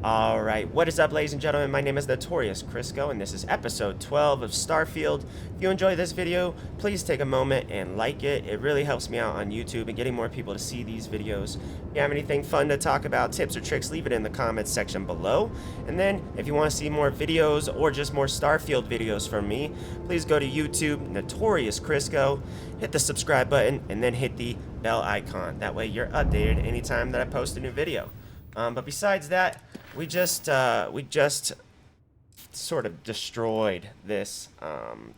Alright, what is up, ladies and gentlemen? My name is Notorious Crisco, and this is episode 12 of Starfield. If you enjoy this video, please take a moment and like it. It really helps me out on YouTube and getting more people to see these videos. If you have anything fun to talk about, tips or tricks, leave it in the comments section below. And then, if you want to see more videos or just more Starfield videos from me, please go to YouTube, Notorious Crisco, hit the subscribe button, and then hit the bell icon. That way you're updated anytime that I post a new video. But besides that, we just sort of destroyed this,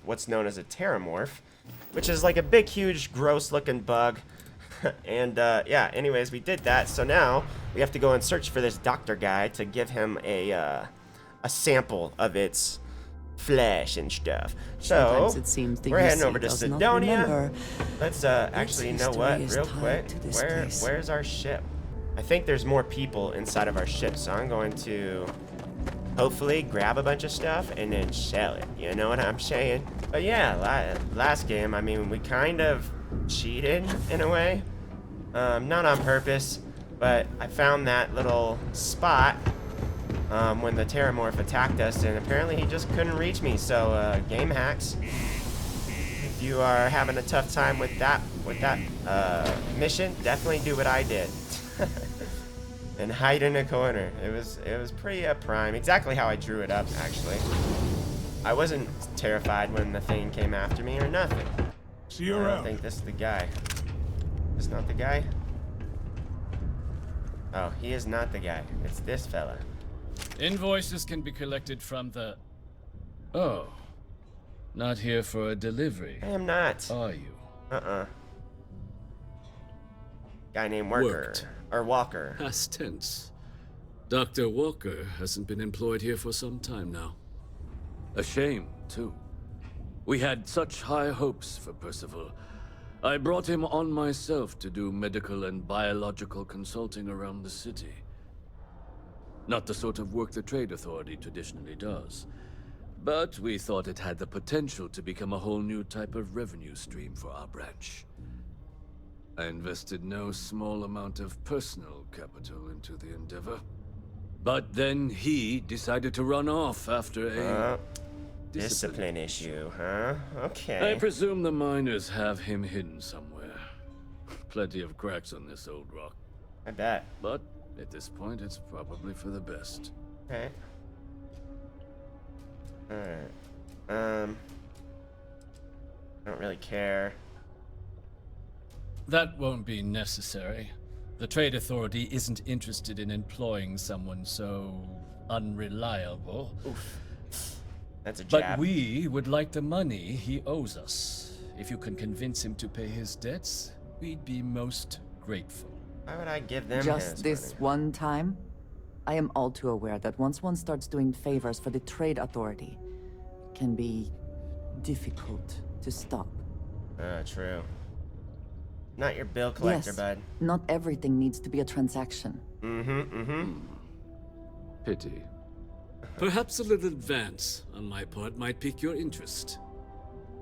what's known as a terramorph, which is like a big, huge, gross-looking bug. And, yeah, anyways, we did that. So now we have to go and search for this doctor guy to give him a sample of its flesh and stuff. So it seems we're heading over to Sidonia. Let's, actually, you know what, real quick, where's our ship? I think there's more people inside of our ship, so I'm going to hopefully grab a bunch of stuff and then sell it. You know what I'm saying? But yeah, last game, I mean, we kind of cheated in a way. Not on purpose, but I found that little spot when the terramorph attacked us, and apparently he just couldn't reach me. So game hacks. If you are having a tough time with that mission, definitely do what I did. And hide in a corner. It was pretty prime. Exactly how I drew it up, actually. I wasn't terrified when the thing came after me or nothing. See you I around. don't think this is the guy. This not the guy? Oh, he is not the guy. It's this fella. Invoices can be collected from the... Oh. Not here for a delivery. I am not. Are you? Guy named Worker. Worked. Or Walker. Past tense. Dr. Walker hasn't been employed here for some time now. A shame, too. We had such high hopes for Percival. I brought him on myself to do medical and biological consulting around the city. Not the sort of work the Trade Authority traditionally does. But we thought it had the potential to become a whole new type of revenue stream for our branch. I invested no small amount of personal capital into the endeavor. But then he decided to run off after a... discipline issue, huh? Okay. I presume the miners have him hidden somewhere. Plenty of cracks on this old rock. I bet. But at this point, it's probably for the best. Okay. Alright. I don't really care. That won't be necessary. The Trade Authority isn't interested in employing someone so unreliable. Oof. That's a jab. But we would like the money he owes us. If you can convince him to pay his debts, we'd be most grateful. Why would I give them Just his this money? one time? I am all too aware that once one starts doing favors for the Trade Authority, it can be difficult to stop. True. Not your bill collector, Yes, bud. not everything needs to be a transaction. Pity. Perhaps a little advance on my part might pique your interest.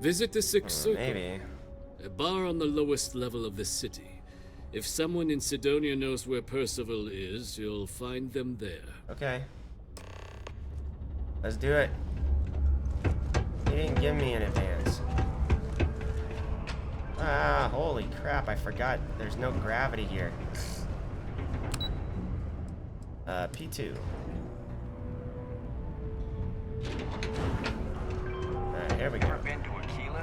Visit the Sixth Circle, Maybe. a bar on the lowest level of the city. If someone in Sidonia knows where Percival is, you'll find them there. Okay. Let's do it. He didn't give me an advance. Ah, holy crap, I forgot there's no gravity here. P2. Alright, here we go. Been to Aquila?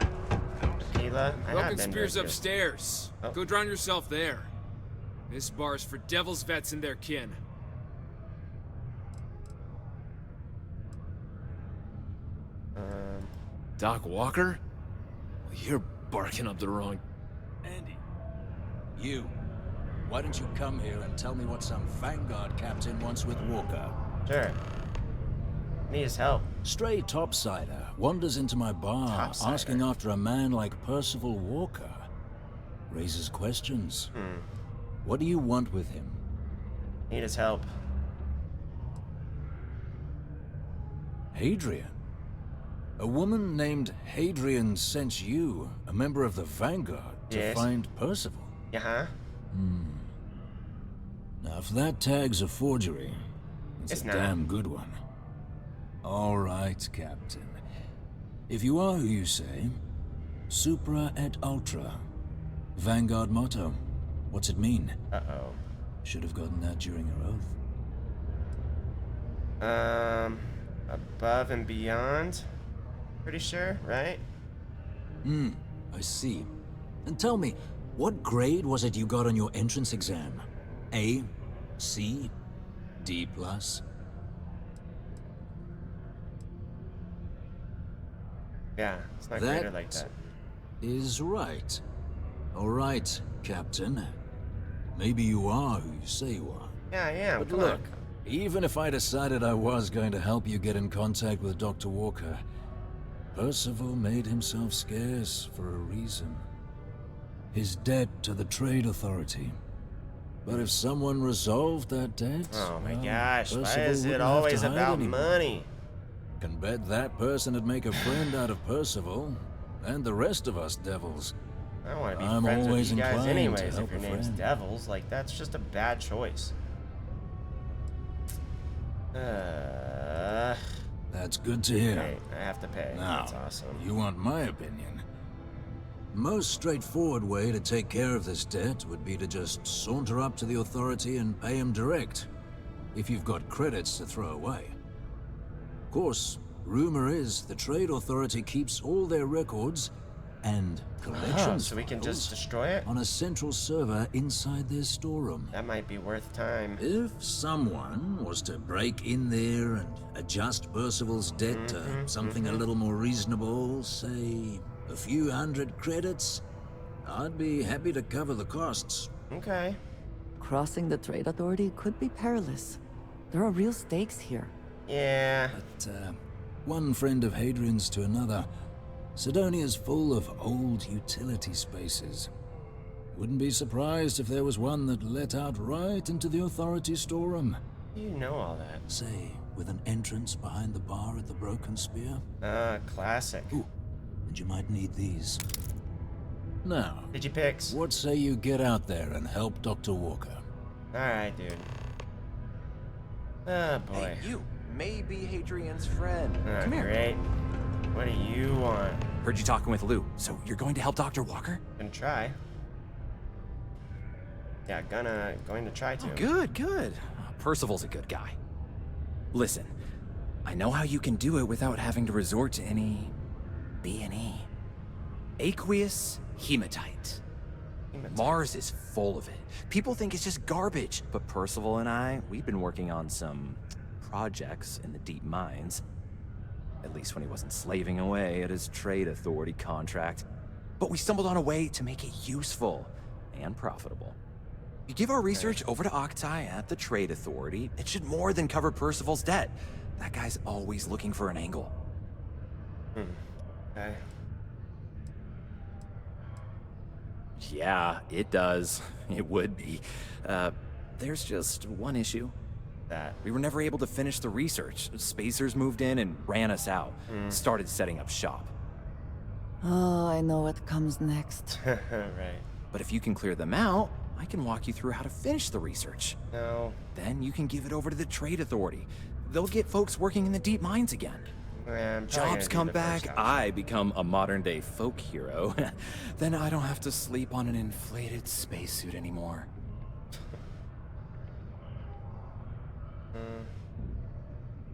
Tequila? I have Broken been Spear's to- upstairs. Oh. Go drown yourself there. This bar's for devil's vets and their kin. Doc Walker? You're barking up the wrong... Andy, you. Why don't you come here and tell me what some Vanguard captain wants with Walker? Sure. Need his help. Stray topsider wanders into my bar Topsider. asking after a man like Percival Walker. Raises questions. What do you want with him? Need his help. Hadrian? A woman named Hadrian sent you, a member of the Vanguard, to Yes. find Percival. Yeah, huh? Now, if that tag's a forgery, It's a not. damn good one. All right, Captain. If you are who you say, Supra et Ultra. Vanguard motto. What's it mean? Uh-oh. Should have gotten that during your oath. Above and beyond? Pretty sure, right? I see. And tell me, what grade was it you got on your entrance exam? A? C? D+? Yeah, it's not graded like that. Is right. All right, Captain. Maybe you are who you say you are. Yeah, I am. But Come look, on. even if I decided I was going to help you get in contact with Dr. Walker, Percival made himself scarce for a reason. His debt to the Trade Authority. But if someone resolved that debt... Oh my well, gosh, why Percival is it wouldn't have always to hide about anymore. money? Can bet that person would make a friend out of Percival, and the rest of us devils. I don't want to be I'm friends with always you guys inclined to anyways if help your a name's friend. Devils. Like, that's just a bad choice. That's good to hear. Okay, I have to pay. Now, That's awesome. you want my opinion? Most straightforward way to take care of this debt would be to just saunter up to the authority and pay him direct, if you've got credits to throw away. Of course, rumor is the Trade Authority keeps all their records and collections so we can just files destroy it? on a central server inside their storeroom. That might be worth time. If someone was to break in there and adjust Percival's debt to something a little more reasonable, say a few hundred credits, I'd be happy to cover the costs. Okay. Crossing the Trade Authority could be perilous. There are real stakes here. Yeah. But one friend of Hadrian's to another, Sidonia's full of old utility spaces. Wouldn't be surprised if there was one that let out right into the authority storeroom. You know all that. Say, with an entrance behind the bar at the Broken Spear. Classic. Ooh, and you might need these. Now, Digipix. what say you get out there and help Dr. Walker? Alright, dude. Oh boy. Hey, you may be Hadrian's friend. Oh, Come here. great. What do you want? Heard you talking with Lou. So you're going to help Dr. Walker? Gonna try. Yeah, going to try to. Oh, good, good. Percival's a good guy. Listen, I know how you can do it without having to resort to any B&E. Aqueous hematite. Mars is full of it. People think it's just garbage, but Percival and I, we've been working on some projects in the deep mines. At least when he wasn't slaving away at his Trade Authority contract. But we stumbled on a way to make it useful and profitable. You give our research over to Octai at the Trade Authority, it should more than cover Percival's debt. That guy's always looking for an angle. Okay. Yeah, it does. It would be. There's just one issue. That. We were never able to finish the research. Spacers moved in and ran us out. Started setting up shop. Oh, I know what comes next. Right. But if you can clear them out, I can walk you through how to finish the research. No. Then you can give it over to the Trade Authority. They'll get folks working in the deep mines again. I'm probably Jobs gonna do come the back, first option. I become a modern-day folk hero. Then I don't have to sleep on an inflated spacesuit anymore.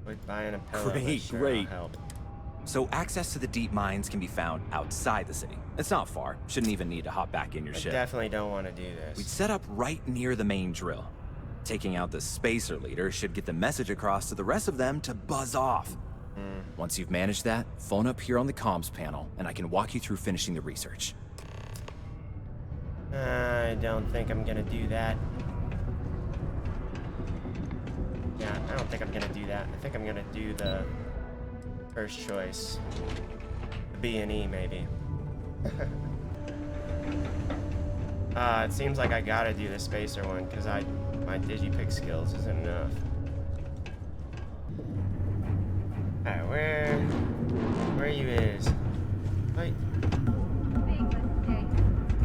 Like buying a pillow. Great, sure great. Help. So access to the deep mines can be found outside the city. It's not far. Shouldn't even need to hop back in your I ship. definitely don't want to do this. We'd set up right near the main drill. Taking out the spacer leader should get the message across to the rest of them to buzz off. Once you've managed that, phone up here on the comms panel, and I can walk you through finishing the research. I don't think I'm gonna do that. Yeah, I don't think I'm gonna do that. I think I'm gonna do the first choice. The B&E, maybe. It seems like I gotta do the spacer one, because my Digipick skills isn't enough. Alright, where you is? Wait.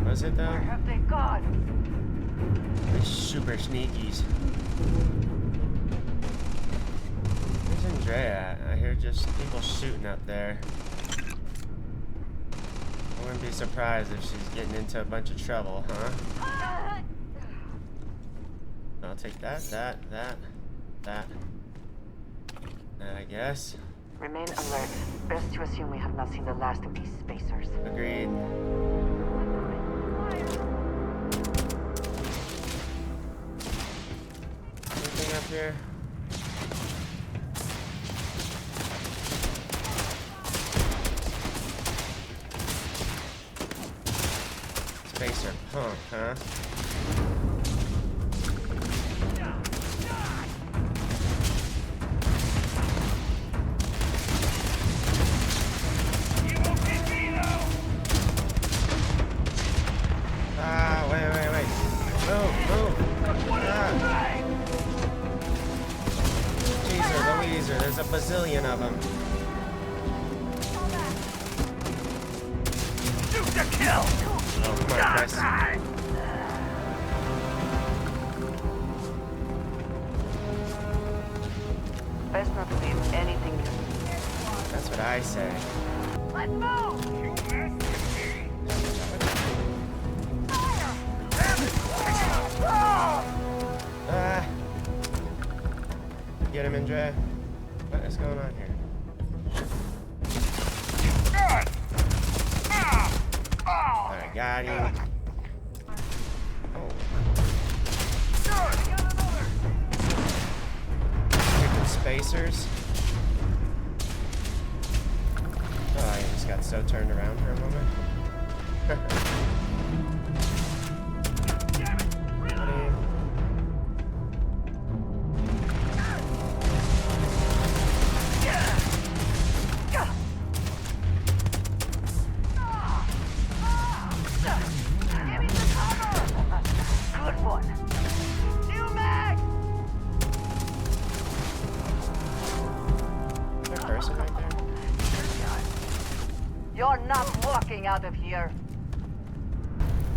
Was it though? Where have they gone? The super sneakies. Drea at? I hear just people shooting up there. I wouldn't be surprised if she's getting into a bunch of trouble, huh? I'll take that, that, I guess. Remain alert. Best to assume we have not seen the last of these spacers. Agreed. Anything up here? Spacer punk, huh? Wait. Move. Jeezer Louiser, there's a bazillion of them. Shoot to kill! Oh, come on, Chris. Best not to leave anything. That's what I say. Let's move! Get him in, Dre. What is going on here? Alright, got him. Freaking spacers. Oh, I just got so turned around for a moment. You're not walking out of here.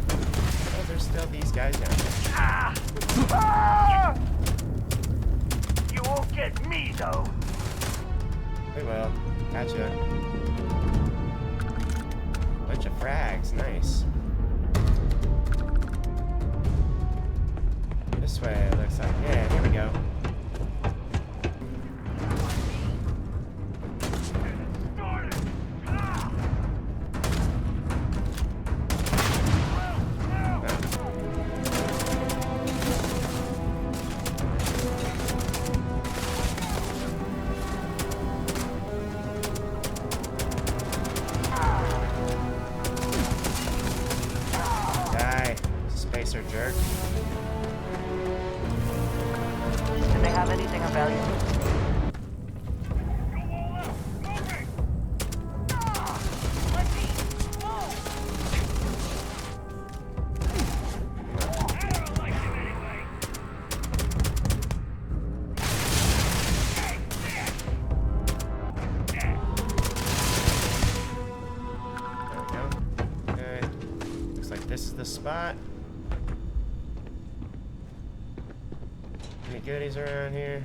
Oh, there's still these guys down there. You won't get me, though. We will. Gotcha. Bunch of frags. Nice. This way, it looks like. Yeah, here we go. Jerk. Do they have anything of value? There we go. Okay. Looks like this is the spot. Any goodies around here?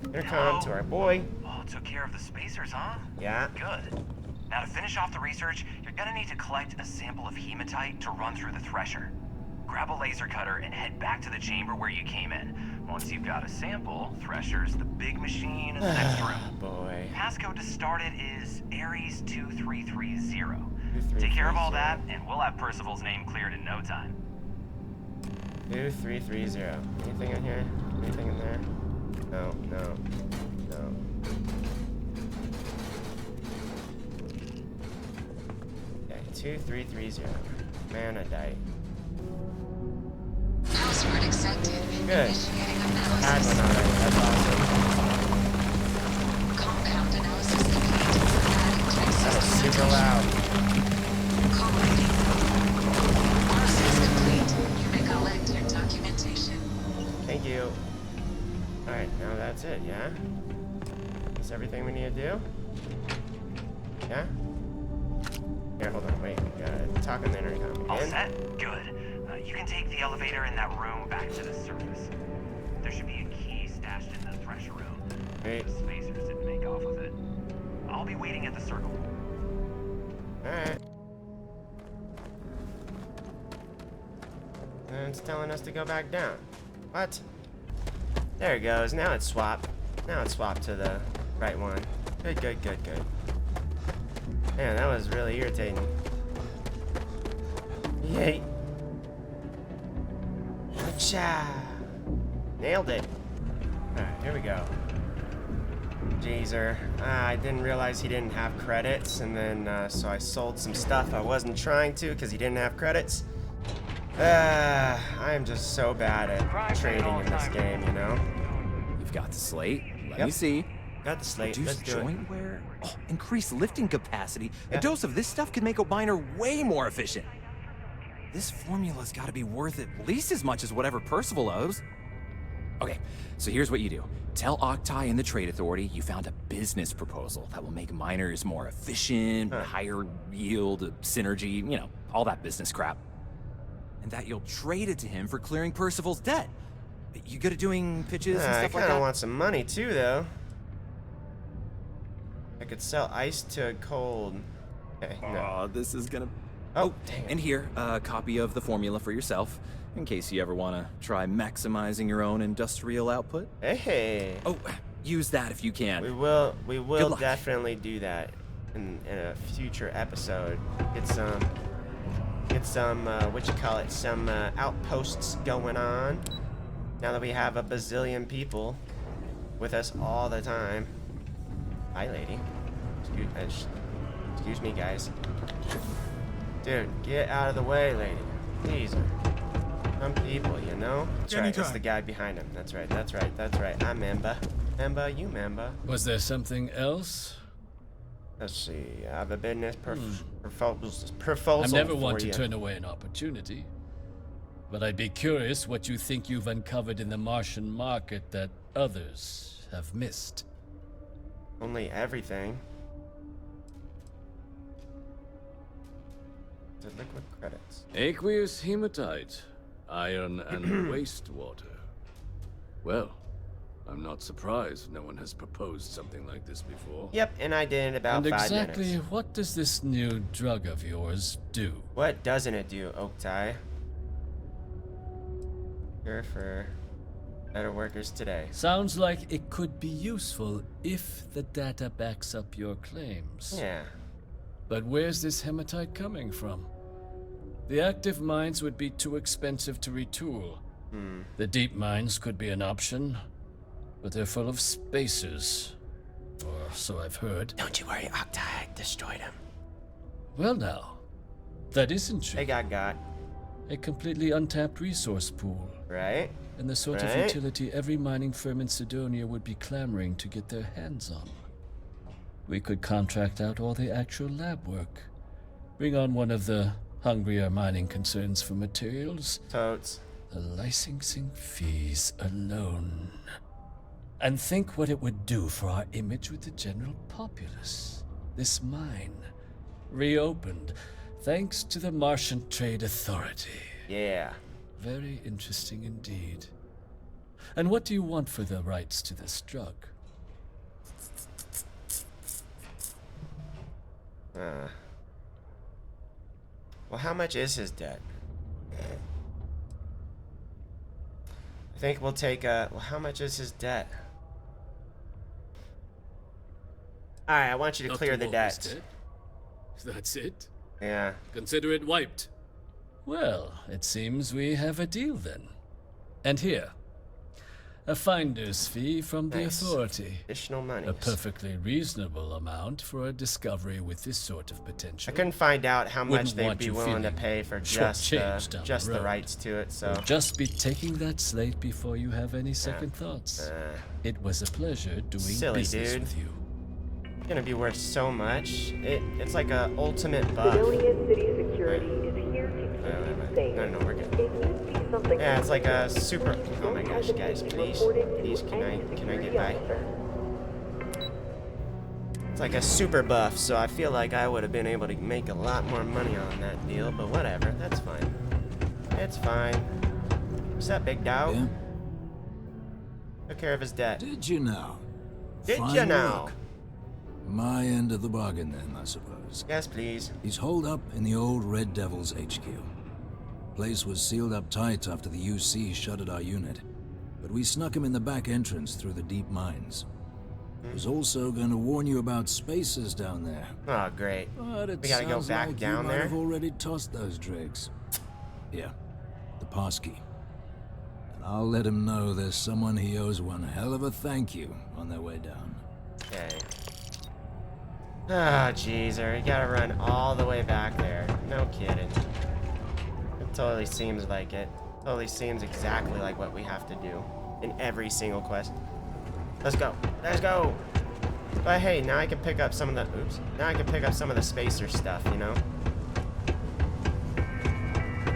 Intercom to our boy. Oh, took care of the spacers, huh? Yeah. Good. Now to finish off the research, you're gonna need to collect a sample of hematite to run through the thresher. Grab a laser cutter and head back to the chamber where you came in. Once you've got a sample, thresher's the big machine in the next room. Boy. Passcode to start it is Ares 2330. Take care of all that, and we'll have Percival's name cleared in no time. 2330. Anything in here? Anything in there? No. Okay, 2330. Manadite. Password accepted. Good. Initiating Had one already. That's awesome. Compound analysis complete. Adding text That was system super loud. Collating. Process complete. You may collect your documentation. Thank you. Alright, now that's it, yeah? That's everything we need to do? Yeah? Here, hold on, wait. Gotta talk on the intercom All again. set? Good. You can take the elevator in that room back to the surface. There should be a key stashed in the thresher room. Great. The spacers didn't make off with it. I'll be waiting at the circle. Alright. And it's telling us to go back down. What? There it goes. Now it's swapped. Now it's swapped to the right one. Good, good, good, good. Man, that was really irritating. Yay. Cha. Nailed it. Alright, here we go. Jeezer. I didn't realize he didn't have credits, and then so I sold some stuff I wasn't trying to because he didn't have credits. I am just so bad at trading in this game, you know? You've got the slate. Let Yep. me see. Got the slate. Reduce Let's do it. joint wear. Oh, increase lifting capacity. Yeah. A dose of this stuff could make a miner way more efficient. This formula's got to be worth at least as much as whatever Percival owes. Okay, so here's what you do. Tell Octai and the Trade Authority you found a business proposal that will make miners more efficient, higher yield, synergy, you know, all that business crap. And that you'll trade it to him for clearing Percival's debt. You good at doing pitches and I stuff like kind of that? want some money too, though. I could sell ice to cold. Okay, no. Oh, this is gonna... Oh, dang it. And here, a copy of the formula for yourself, in case you ever want to try maximizing your own industrial output. Hey. Oh, use that if you can. We will Good luck. definitely do that in a future episode. Get some what you call it, some outposts going on. Now that we have a bazillion people with us all the time. Hi, lady. Excuse me, guys. Dude, get out of the way, lady. These are some people, you know? That's right, that's the guy behind him. That's right, that's right, that's right. I'm Memba. Memba, you Memba. Was there something else? Let's see. I have a business proposal I never for want you. to turn away an opportunity. But I'd be curious what you think you've uncovered in the Martian market that others have missed. Only everything. The liquid credits. Aqueous hematite, iron and wastewater. Well, I'm not surprised no one has proposed something like this before. Yep, and I did in about And 5 exactly minutes. what does this new drug of yours do? What doesn't it do, Oaktai? Here for better workers today. Sounds like it could be useful if the data backs up your claims. Yeah. But where's this hematite coming from? The active mines would be too expensive to retool. The deep mines could be an option, but they're full of spacers. Or so I've heard. Don't you worry, Octai destroyed him. Well now, that is intriguing. They got. A completely untapped resource pool. Right? And the sort of utility every mining firm in Sidonia would be clamoring to get their hands on. We could contract out all the actual lab work. Bring on one of the hungrier mining concerns for materials. Totes. The licensing fees alone. And think what it would do for our image with the general populace. This mine, reopened, thanks to the Martian Trade Authority. Yeah. Very interesting indeed. And what do you want for the rights to this drug? Well, how much is his debt? I think we'll take well, how much is his debt? Alright, I want you to clear the Walker's debt. dead? That's it? Yeah. Consider it wiped. Well, it seems we have a deal then. And here, a finder's fee from the Nice. Authority. Additional money. A perfectly reasonable amount for a discovery with this sort of potential. I couldn't find out how much Wouldn't they'd want be you willing to feeling pay for shortchanged down just the the road. rights to it, so. We'll just be taking that slate before you have any second thoughts. It was a pleasure doing Silly, business dude. with you. It's gonna be worth so much. It's like a ultimate buff. Sidonia City Security is here to keep you safe. No, we're good. If you see something Yeah, it's like a unusual, super. Oh my don't gosh, guys, hesitate to please, report it to please, can any I get security by? officer. It's like a super buff, so I feel like I would have been able to make a lot more money on that deal, but whatever, that's fine. It's fine. What's up, big dog? Yeah? Took care of his debt. Did you know? Did Fine you now? work. My end of the bargain then, I suppose. Yes, please. He's holed up in the old Red Devil's HQ. Place was sealed up tight after the UC shuttered our unit, but we snuck him in the back entrance through the deep mines. Was also going to warn you about spacers down there. Oh, great. But it We gotta go sounds back like down you might there? have already tossed those dregs. Yeah, the passkey. And I'll let him know there's someone he owes one hell of a thank you on their way down. Okay. Ah, jeezer. You gotta run all the way back there. No kidding. It totally seems like it. Totally seems exactly like what we have to do in every single quest. Let's go. Let's go. But hey, now I can pick up some of the now I can pick up some of the spacer stuff, you know?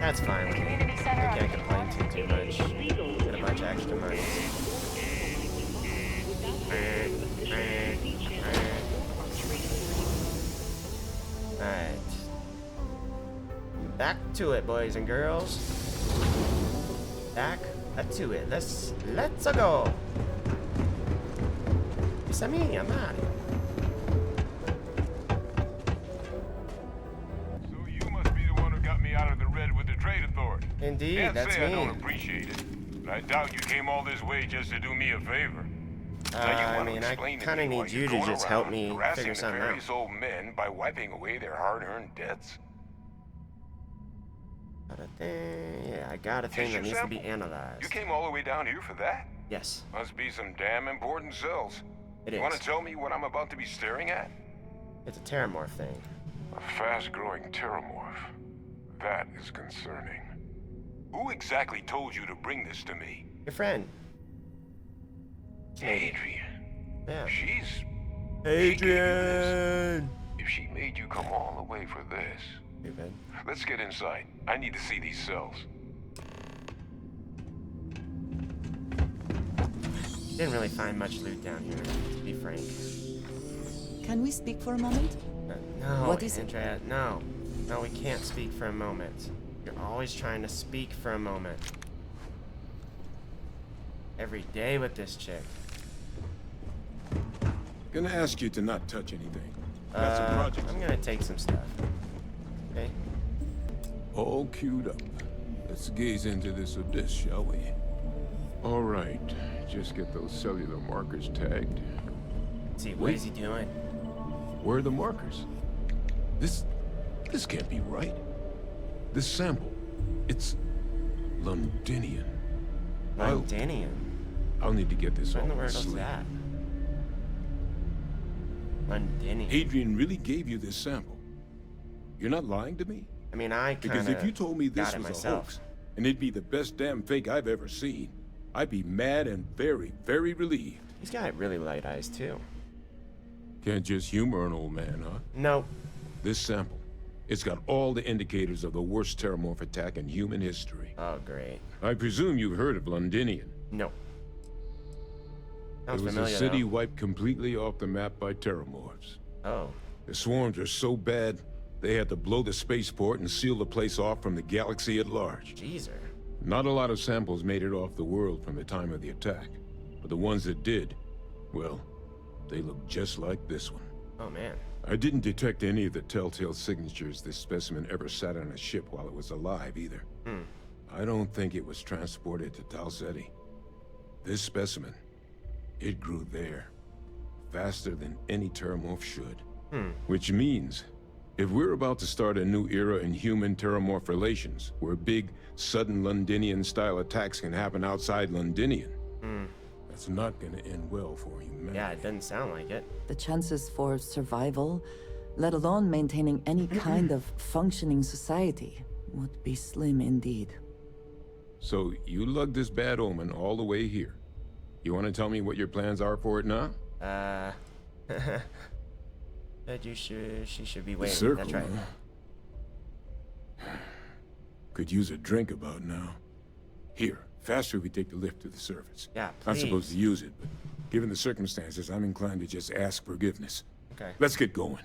That's fine with me. I can't complain too much. Get a bunch of extra money. Alright. Back to it, boys and girls. Back to it. Let's go. It's a me, I'm out. So you must be the one who got me out of the red with the trade authority. Indeed, Can't that's say me. I don't appreciate it, but I doubt you came all this way just to do me a favor. I mean, I kind of need you to just help me figure something out. Various old men by wiping away their hard-earned debts. Yeah, I got a thing that needs to be analyzed. You came all the way down here for that? Yes. Must be some damn important cells. It You is. want to tell me what I'm about to be staring at? It's a terramorph thing. A fast-growing terramorph. That is concerning. Who exactly told you to bring this to me? Your friend. Adrian. Yeah. She's... Adrian! If she made you come all the way for this... Stupid. Let's get inside. I need to see these cells. Didn't really find much loot down here, to be frank. Can we speak for a moment? No, What is it? Andrea, no. No, we can't speak for a moment. You're always trying to speak for a moment. Every day with this chick. Gonna ask you to not touch anything. Got some projects. I'm gonna take some stuff. Okay? All queued up. Let's gaze into this abyss, shall we? All right. Just get those cellular markers tagged. Let's see, what is he doing? Where are the markers? This can't be right. This sample, it's Londinian. Londinian? I'll need to get this What all in the world is slate. that? Londinian. Adrian really gave you this sample. You're not lying to me? I mean, I Because kinda if you told me this got it was a myself. hoax, and it'd be the best damn fake I've ever seen, I'd be mad and very, very relieved. He's got really light eyes, too. Can't just humor an old man, huh? Nope. This sample, it's got all the indicators of the worst terramorph attack in human history. Oh, great. I presume you've heard of Londinian. No. It Sounds was familiar, a city though. wiped completely off the map by terramorphs. Oh. The swarms are so bad, they had to blow the spaceport and seal the place off from the galaxy at large. Jeezer. Not a lot of samples made it off the world from the time of the attack. But the ones that did, well, they look just like this one. Oh, man. I didn't detect any of the telltale signatures this specimen ever sat on a ship while it was alive, either. I don't think it was transported to Tal Ceti. This specimen, it grew there, faster than any terramorph should. Which means, if we're about to start a new era in human-terramorph relations, where big, sudden Londinian-style attacks can happen outside Londinian, that's not gonna end well for humanity. Yeah, it doesn't sound like it. The chances for survival, let alone maintaining any kind of functioning society, would be slim indeed. So, you lugged this bad omen all the way here. You wanna tell me what your plans are for it now? But she should be The waiting. circle, That's right. huh? Could use a drink about now. Here, faster we take the lift to the surface. Yeah, I'm supposed please. to use it, but given the circumstances, I'm inclined to just ask forgiveness. Okay. Let's get going.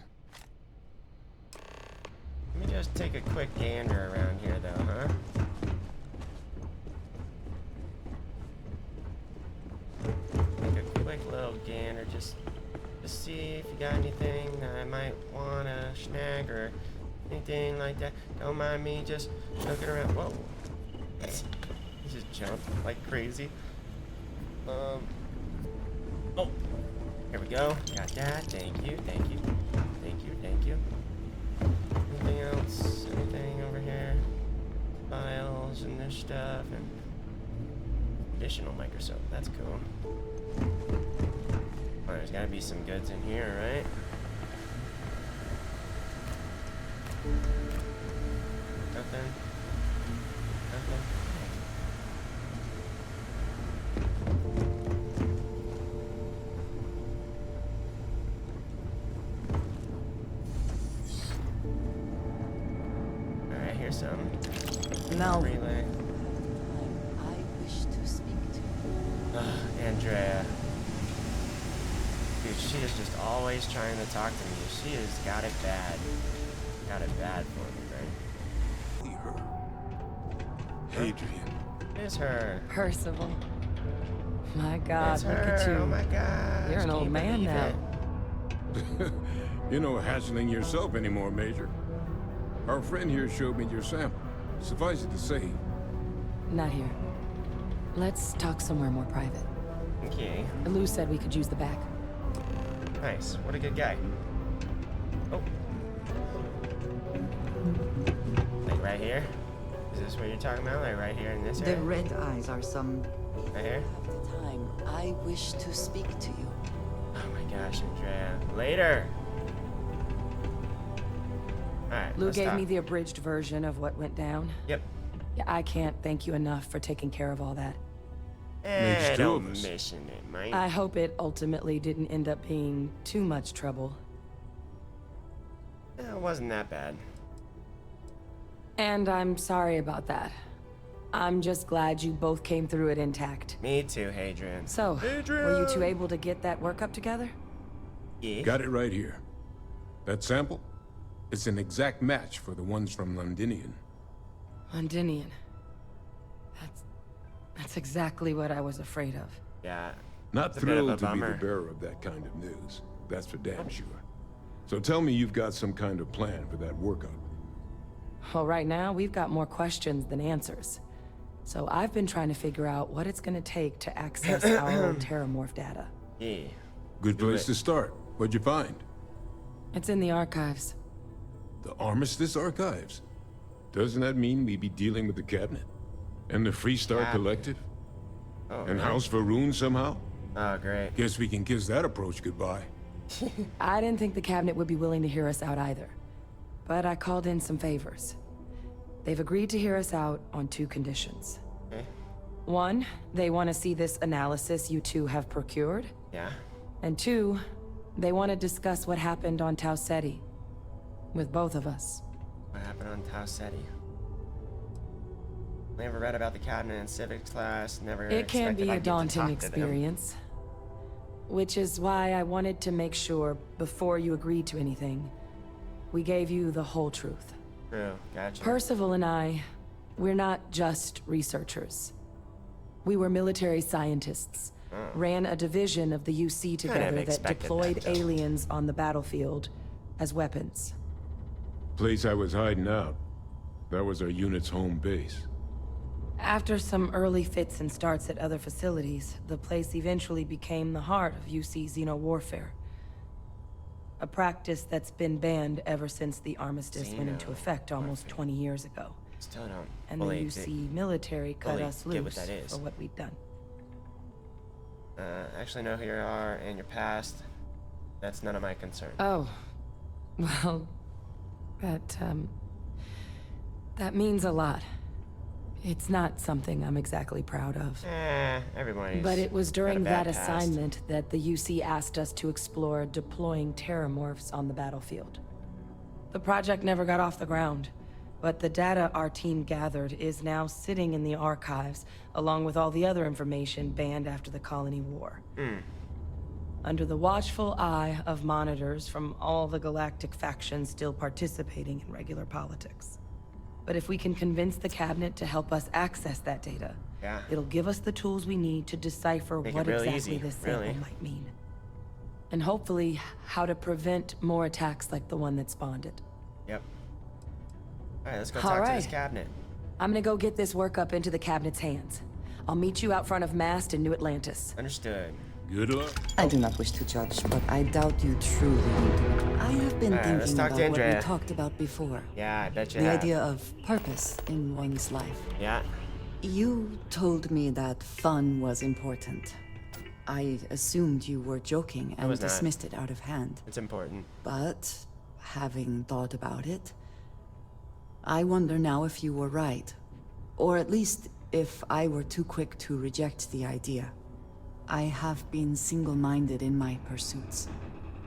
Let me just take a quick gander around here, though, huh? Take a quick a little gander, just to see if you got anything that I might wanna snag or anything like that. Don't mind me just looking around. Whoa. He just jumped like crazy. Oh, here we go. Got that. Thank you, thank you, thank you, thank you. Anything else? Anything over here? Files and this stuff and additional microscope. That's cool. Alright, there's gotta be some goods in here, right? Nothing. Nothing. Alright, here's some. No. Relay. I wish to speak to you. Andrea. Dude, she is just always trying to talk to me. She has got it bad. Got it bad for me, right? Adrian. It's her. Percival. My God, It's look her. at you. Oh my God. You're an old man now. You're no hassling yourself anymore, Major. Our friend here showed me your sample. Suffice it to say, Not here. Let's talk somewhere more private. Okay. Lou said we could use the back. Nice. What a good guy. Oh. Like right here? Is this what you're talking about? Like right here in this The area? red eyes are some... Right here? Of the time, I wish to speak to you. Oh my gosh, Andrea. Later! Alright, Lou let's gave talk. me the abridged version of what went down. Yep. Yeah, I can't thank you enough for taking care of all that. Makes two Don't of us. mention it, mate. I hope it ultimately didn't end up being too much trouble. It wasn't that bad. And I'm sorry about that. I'm just glad you both came through it intact. Me too, Hadrian. So, were you two able to get that workup together? Yeah. got it right here. That sample? It's an exact match for the ones from Londinian. Londinian. That's exactly what I was afraid of. Yeah. Not It's a bit of a thrilled to be the bummer. bearer of that kind of news. That's for damn sure. So tell me you've got some kind of plan for that workup. Well, right now, we've got more questions than answers. So I've been trying to figure out what it's gonna take to access our old Terramorph data. Yeah. Good place to start. What'd you find? It's in the archives. The Armistice Archives? Doesn't that mean we'd be dealing with the cabinet? And the Freestar Cabinet. Collective? Oh, And really? House Varun somehow? Oh, great. Guess we can kiss that approach goodbye. I didn't think the cabinet would be willing to hear us out either. But I called in some favors. They've agreed to hear us out on 2 conditions. Okay. 1, they want to see this analysis you two have procured. Yeah. And 2, they want to discuss what happened on Tau Ceti. With both of us. What happened on Tau Ceti? Never read about the cabinet in civics class. Never. It can expected be I'd a get to daunting talk to them. experience. Which is why I wanted to make sure, before you agreed to anything, we gave you the whole truth. True. Gotcha. Percival and I, we're not just researchers. We were military scientists, ran a division of the UC together that expected deployed that, though. aliens on the battlefield as weapons. Place I was hiding out. That was our unit's home base. After some early fits and starts at other facilities, the place eventually became the heart of UC xeno-warfare. A practice that's been banned ever since the armistice went into effect almost 20 years ago. Still don't And the fully UC military cut fully us get what loose that is. for what we'd done. Actually know who you are and your past. That's none of my concern. Oh, well, that means a lot. It's not something I'm exactly proud of. Everybody's But it was got a during bad that past. assignment that the UC asked us to explore deploying terramorphs on the battlefield. The project never got off the ground, but the data our team gathered is now sitting in the archives, along with all the other information banned after the Colony War. Under the watchful eye of monitors from all the galactic factions still participating in regular politics. But if we can convince the cabinet to help us access that data, it'll give us the tools we need to decipher what exactly this sample might mean. And hopefully, how to prevent more attacks like the one that spawned it. Yep. Alright, let's go talk to this cabinet. I'm gonna go get this work up into the cabinet's hands. I'll meet you out front of Mast in New Atlantis. Understood. Good luck. I do not wish to judge, but I doubt you truly need to. I have been thinking about what we talked about before. Yeah, I bet you The idea of purpose in one's life. Yeah. You told me that fun was important. I assumed you were joking and dismissed it out of hand. It's important. But, having thought about it, I wonder now if you were right. Or at least, if I were too quick to reject the idea. I have been single-minded in my pursuits.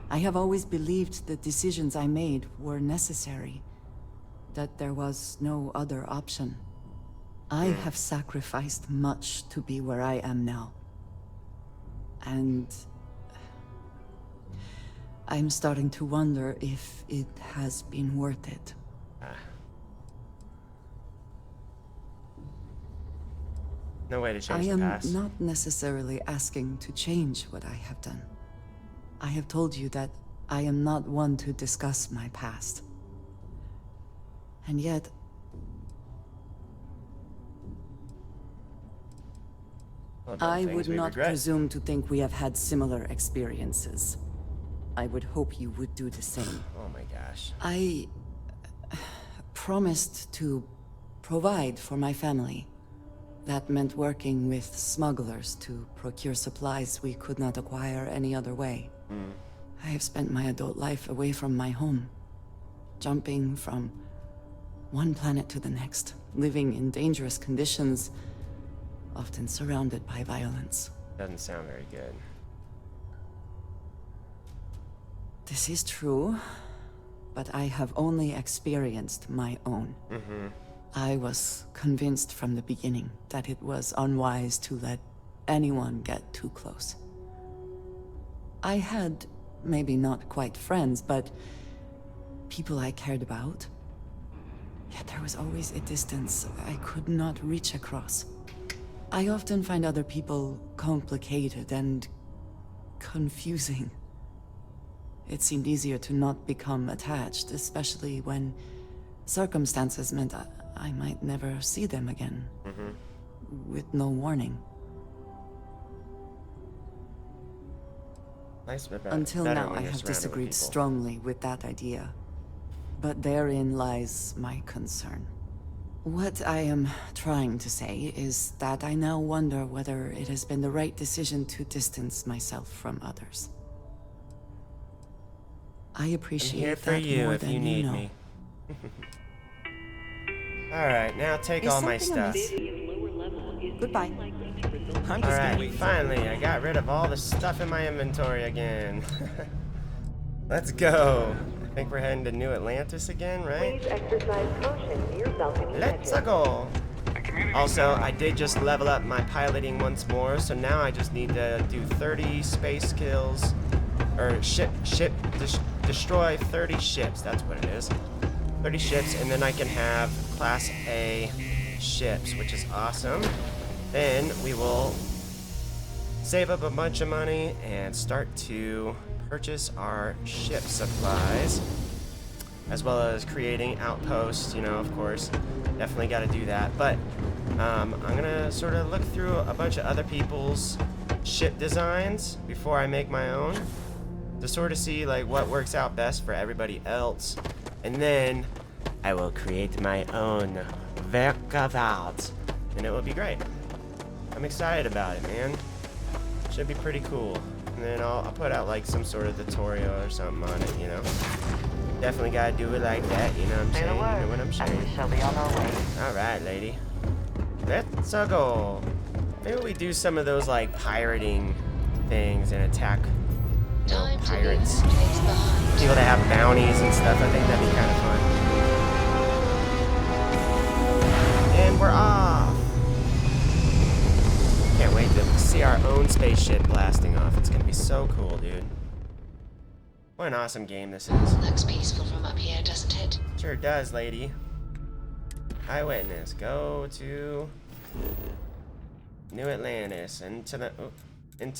I have always believed the decisions I made were necessary, that there was no other option. I have sacrificed much to be where I am now. And I'm starting to wonder if it has been worth it. No way to change the past. I am not necessarily asking to change what I have done. I have told you that I am not one to discuss my past. And yet, I would not presume to think we have had similar experiences. I would hope you would do the same. Oh my gosh. I promised to provide for my family. That meant working with smugglers to procure supplies we could not acquire any other way. I have spent my adult life away from my home, jumping from one planet to the next, living in dangerous conditions, often surrounded by violence. Doesn't sound very good. This is true, but I have only experienced my own. I was convinced from the beginning that it was unwise to let anyone get too close. I had, maybe not quite friends, but people I cared about. Yet there was always a distance I could not reach across. I often find other people complicated and confusing. It seemed easier to not become attached, especially when circumstances meant I might never see them again. With no warning. Nice, but Until now, I have disagreed strongly with that idea. But therein lies my concern. What I am trying to say is that I now wonder whether it has been the right decision to distance myself from others. I appreciate that more than you know. Alright, now take all my stuff. Goodbye. Alright, finally, I got rid of all the stuff in my inventory again. Let's go. I think we're heading to New Atlantis again, right? Please exercise caution. Your balcony. Let's go. Also, I did just level up my piloting once more, so now I just need to do 30 space kills, or destroy 30 ships. That's what it is. 30 ships, and then I can have Class A ships, which is awesome. Then we will save up a bunch of money and start to purchase our ship supplies, as well as creating outposts, you know, of course. Definitely got to do that. But I'm gonna sort of look through a bunch of other people's ship designs before I make my own, to sort of see like what works out best for everybody else. And then I will create my own work of art, and it will be great. I'm excited about it, man. Should be pretty cool. And then I'll put out like some sort of tutorial or something on it, you know. Definitely gotta do it like that, you know what I'm saying? You know what I'm saying? We shall be on our way. Alright, lady. Let's go. Maybe we do some of those like pirating things and attack pirates. People that have bounties and stuff. I think that'd be kind of fun. And we're off. Can't wait to see our own spaceship blasting off. It's gonna be so cool, dude. What an awesome game this is. Looks peaceful from up here, doesn't it? Sure does, lady. Eyewitness, go to New Atlantis into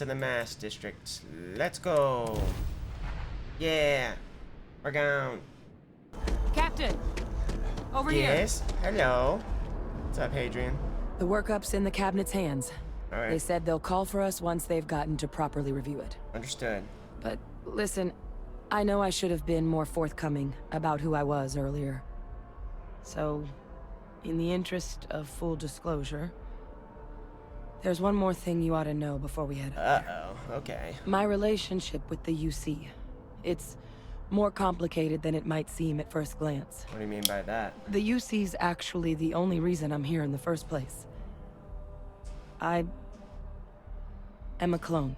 the Mass District. Let's go. Yeah, we're gone. Captain, over here. Yes. Hello. What's up, Hadrian? The workup's in the cabinet's hands. All right. They said they'll call for us once they've gotten to properly review it. Understood. But listen, I know I should have been more forthcoming about who I was earlier. So, in the interest of full disclosure, there's one more thing you ought to know before we head up there. Uh-oh, okay. My relationship with the UC. It's more complicated than it might seem at first glance. What do you mean by that? The UC's actually the only reason I'm here in the first place. I am a clone.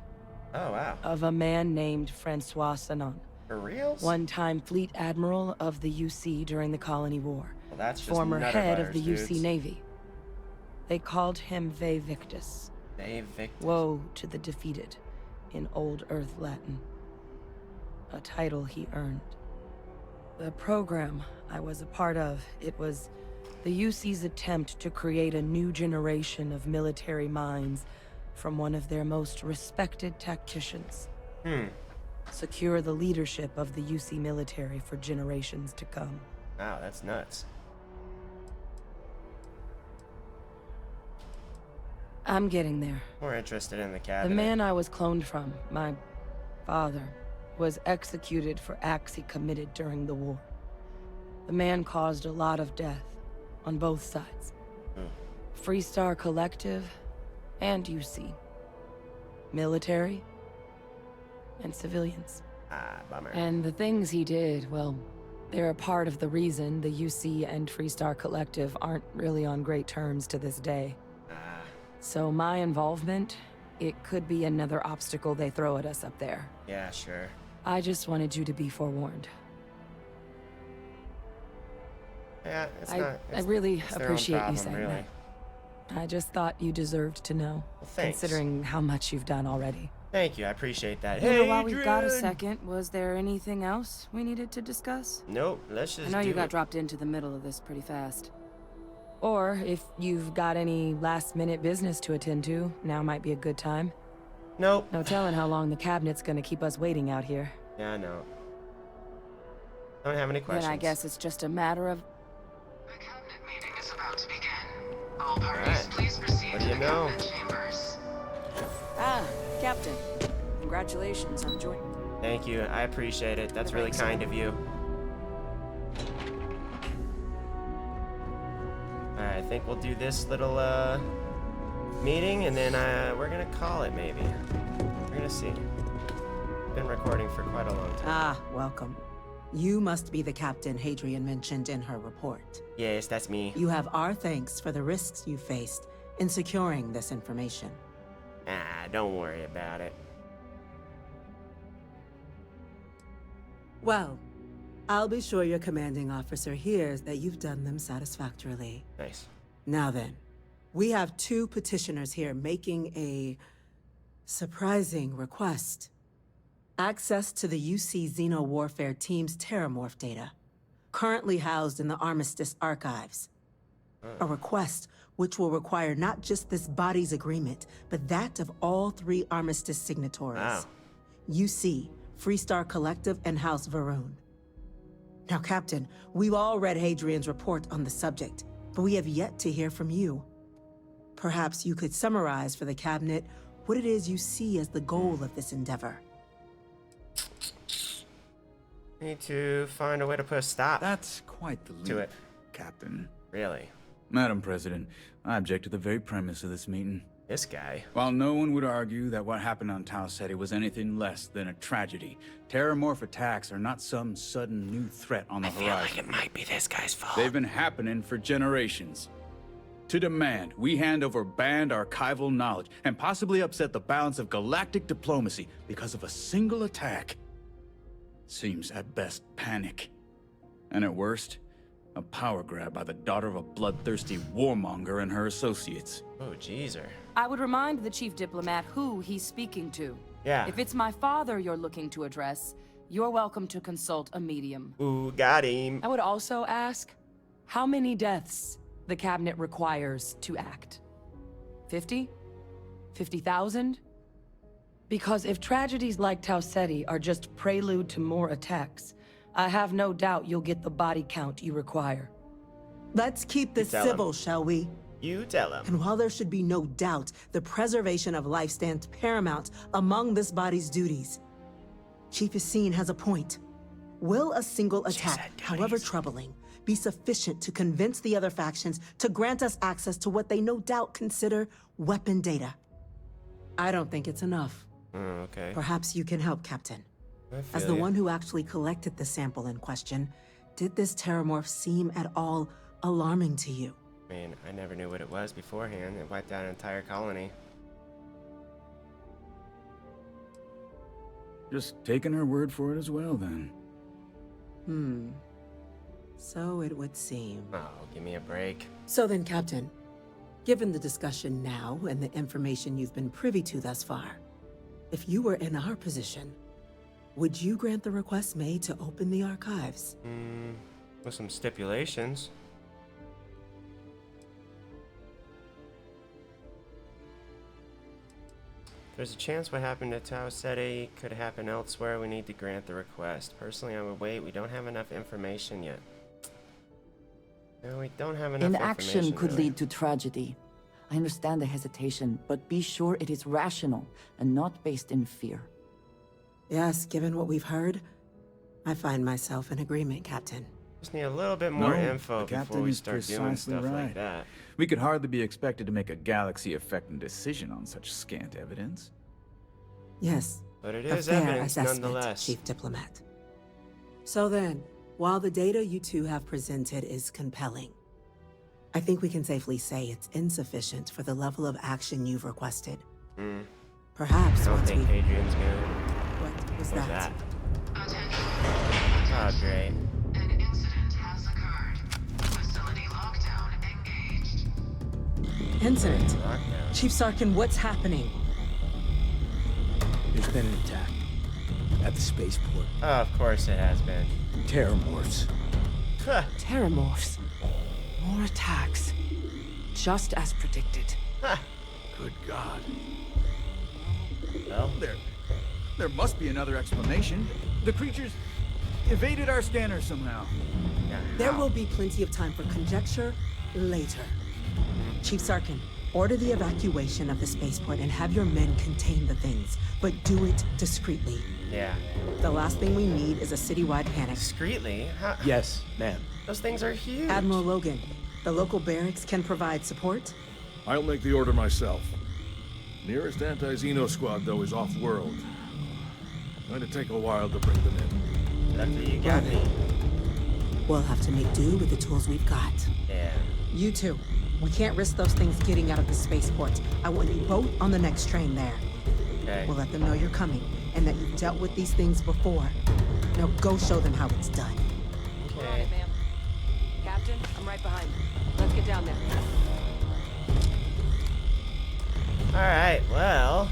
Oh, wow. Of a man named Francois Sanon. For reals? One-time fleet admiral of the UC during the Colony War. Well, that's just former head of the dudes. UC Navy. They called him Ve Victus. Ve Victus. Woe to the defeated, in Old Earth Latin. A title he earned. The program I was a part of, it was the UC's attempt to create a new generation of military minds from one of their most respected tacticians. Secure the leadership of the UC military for generations to come. Wow, that's nuts. I'm getting there. More interested in the cabinet. The man I was cloned from, my father, was executed for acts he committed during the war. The man caused a lot of death on both sides. Freestar Collective and UC. Military and civilians. Ah, bummer. And the things he did, well, they're a part of the reason the UC and Freestar Collective aren't really on great terms to this day. So my involvement, it could be another obstacle they throw at us up there. Yeah, sure. I just wanted you to be forewarned. Yeah, it's I really it's their own appreciate problem, you saying really. that. I just thought you deserved to know, Well, thanks. considering how much you've done already. Thank you, I appreciate that. You know, Hey, while we've got a second, was there anything else we needed to discuss? Nope, let's just I know you do got it. dropped into the middle of this pretty fast. Or if you've got any last-minute business to attend to, now might be a good time. Nope. No telling how long the cabinet's gonna keep us waiting out here. Yeah, I know. Don't have any questions. Then I guess it's just a matter of... The cabinet meeting is about to begin. All parties, Alright. please proceed What to do the you know? cabinet chambers. Ah, Captain. Congratulations on joining. Thank you, I appreciate it. That's really kind of you. Alright, I think we'll do this little meeting and then we're gonna call it maybe. We're gonna see. Been recording for quite a long time. Ah, welcome. You must be the captain Hadrian mentioned in her report. Yes, that's me. You have our thanks for the risks you faced in securing this information. Ah, don't worry about it. Well, I'll be sure your commanding officer hears that you've done them satisfactorily. Nice. Now then, we have two petitioners here making a surprising request. Access to the UC Xeno Warfare Team's Terramorph data, currently housed in the Armistice archives. A request which will require not just this body's agreement, but that of all three Armistice signatories. Wow. UC, Freestar Collective, and House Varun. Now, Captain, we've all read Hadrian's report on the subject, but we have yet to hear from you. Perhaps you could summarize for the Cabinet what it is you see as the goal of this endeavor. Need to find a way to put a stop. That's quite the leap, to it. Captain. Really? Madam President, I object to the very premise of this meeting. This guy. While no one would argue that what happened on Tau Ceti was anything less than a tragedy, terramorph attacks are not some sudden new threat on the horizon. I feel like it might be this guy's fault. They've been happening for generations. To demand we hand over banned archival knowledge and possibly upset the balance of galactic diplomacy because of a single attack seems at best panic. And at worst, a power grab by the daughter of a bloodthirsty warmonger and her associates. Oh, jeezer. I would remind the chief diplomat who he's speaking to. Yeah. If it's my father you're looking to address, you're welcome to consult a medium. Ooh, got him. I would also ask, how many deaths the cabinet requires to act? 50? 50,000? Because if tragedies like Tau Ceti are just prelude to more attacks, I have no doubt you'll get the body count you require. Let's keep this civil, shall we? You tell him. And while there should be no doubt, the preservation of life stands paramount among this body's duties. Chief Yassine has a point. Will a single attack, however troubling, be sufficient to convince the other factions to grant us access to what they no doubt consider weapon data? I don't think it's enough. Okay. Perhaps you can help, Captain. As the one who actually collected the sample in question, did this terramorph seem at all alarming to you? I mean, I never knew what it was beforehand. It wiped out an entire colony. Just taking her word for it as well, then. So it would seem. Oh, give me a break. So then, Captain, given the discussion now and the information you've been privy to thus far, if you were in our position, would you grant the request made to open the archives? With some stipulations. There's a chance what happened to Tau Ceti could happen elsewhere. We need to grant the request. Personally, I would wait. We don't have enough information yet. No, we don't have enough information. Inaction could really. lead to tragedy. I understand the hesitation, but be sure it is rational and not based in fear. Yes, given what we've heard, I find myself in agreement, Captain. Just need a little bit more info before we start doing stuff like that. We could hardly be expected to make a galaxy-affecting decision on such scant evidence. Yes, but it a is fair evidence assessment, nonetheless. Chief Diplomat. So then, while the data you two have presented is compelling, I think we can safely say it's insufficient for the level of action you've requested. Perhaps I don't once think we... Hadrian's good. What was What's that? Oh, great. An incident has occurred. Facility lockdown engaged. Incident? Lockdown. Chief Sarkin, what's happening? There's been an attack at the spaceport. Oh, of course it has been. Terramorphs. Terramorphs. More attacks. Just as predicted. Good God. Well, There must be another explanation. The creatures evaded our scanner somehow. There will be plenty of time for conjecture later. Chief Sarkin, order the evacuation of the spaceport and have your men contain the things, but do it discreetly. Yeah. The last thing we need is a citywide panic. Discreetly? How? Yes, ma'am. Those things are huge. Admiral Logan, the local barracks can provide support? I'll make the order myself. Nearest anti-Xeno squad, though, is off-world. Going to take a while to bring them in. Luckily you got me. We'll have to make do with the tools we've got. Yeah. You two, we can't risk those things getting out of the spaceport. I want you both on the next train there. Okay. We'll let them know you're coming and that you've dealt with these things before. Now go show them how it's done. We're on it, ma'am. Captain, I'm right behind you. Let's get down there. Alright, well,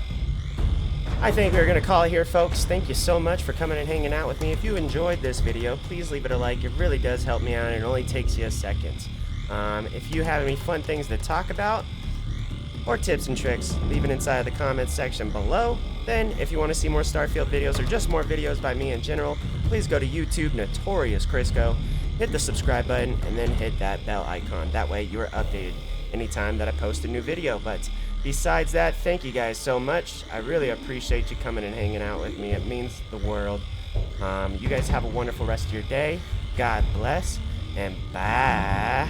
I think we're going to call it here, folks. Thank you so much for coming and hanging out with me. If you enjoyed this video, please leave it a like. It really does help me out, and it only takes you a second. If you have any fun things to talk about, or tips and tricks, leave it inside of the comments section below. Then, if you want to see more Starfield videos, or just more videos by me in general, please go to YouTube, Notorious Crisco, hit the subscribe button, and then hit that bell icon. That way, you are updated anytime that I post a new video. But besides that, thank you guys so much. I really appreciate you coming and hanging out with me. It means the world. You guys have a wonderful rest of your day. God bless, and bye.